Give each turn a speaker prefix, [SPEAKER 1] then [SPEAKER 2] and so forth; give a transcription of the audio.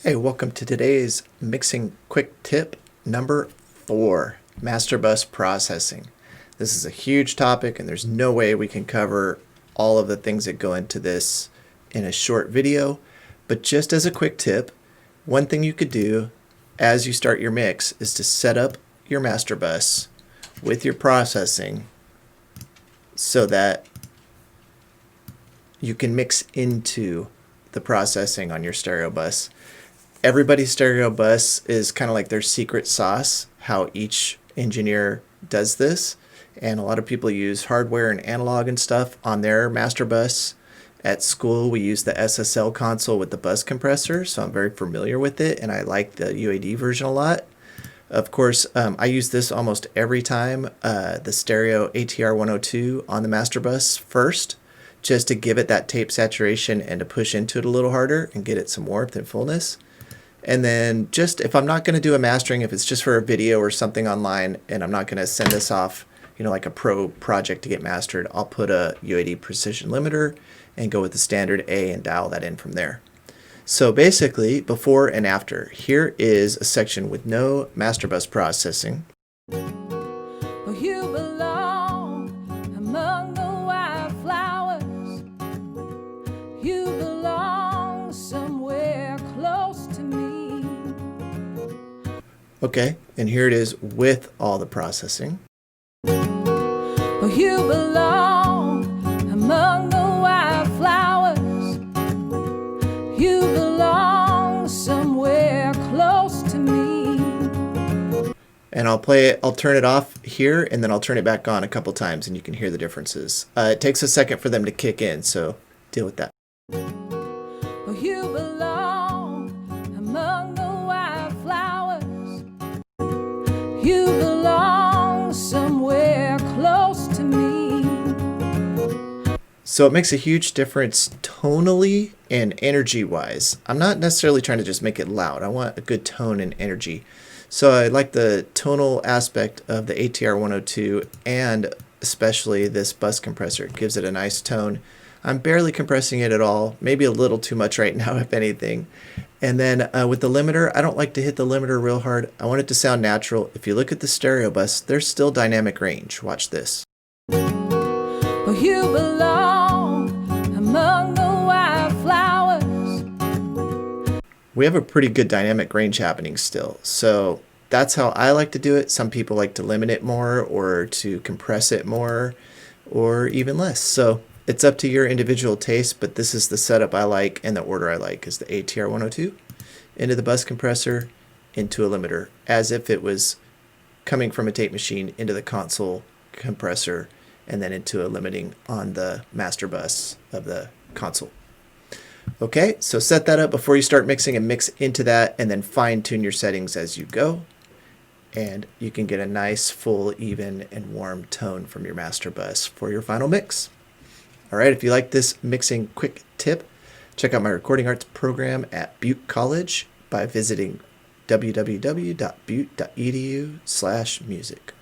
[SPEAKER 1] Hey, welcome to today's mixing quick tip number 4, master bus processing. This is a huge topic and there's no way we can cover all of the things that go into this in a short video, but just as a quick tip, one thing you could do as you start your mix is to set up your master bus with your processing so that you can mix into the processing on your stereo bus. Everybody's stereo bus is kind of like their secret sauce, how each engineer does this. And a lot of people use hardware and analog and stuff on their master bus. At school, we use the SSL console with the bus compressor, so I'm very familiar with it, and I like the UAD version a lot. Of course, I use this almost every time, the stereo ATR 102 on the master bus first, just to give it that tape saturation and to push into it a little harder and get it some warmth and fullness. And then just if I'm not going to do a mastering, if it's just for a video or something online and I'm not going to send this off, like a pro project to get mastered, I'll put a UAD precision limiter and go with the standard A and dial that in from there. So basically, before and after, here is a section with no master bus processing.
[SPEAKER 2] Oh, you belong among the wildflowers. You belong somewhere close to me.
[SPEAKER 1] Okay, and here it is with all the processing.
[SPEAKER 2] Oh, you belong among the wildflowers. You belong somewhere close to me.
[SPEAKER 1] And I'll turn it off here, and then I'll turn it back on a couple times, and you can hear the differences. It takes a second for them to kick in, so deal with that.
[SPEAKER 2] Oh, you belong among the wildflowers. You belong somewhere close to me.
[SPEAKER 1] So it makes a huge difference tonally and energy-wise. I'm not necessarily trying to just make it loud. I want a good tone and energy. So I like the tonal aspect of the ATR 102 and especially this bus compressor. It gives it a nice tone. I'm barely compressing it at all, maybe a little too much right now if anything. And then with the limiter, I don't like to hit the limiter real hard. I want it to sound natural. If you look at the stereo bus, there's still dynamic range. Watch this.
[SPEAKER 2] Oh, you belong among the wildflowers.
[SPEAKER 1] We have a pretty good dynamic range happening still. So that's how I like to do it. Some people like to limit it more or to compress it more or even less. So it's up to your individual taste, but this is the setup I like and the order I like is the ATR 102 into the bus compressor into a limiter as if it was coming from a tape machine into the console compressor and then into a limiting on the master bus of the console. Okay, so set that up before you start mixing and mix into that and then fine tune your settings as you go. And you can get a nice, full, even, and warm tone from your master bus for your final mix. All right, if you like this mixing quick tip, check out my recording arts program at Butte College by visiting www.butte.edu/music.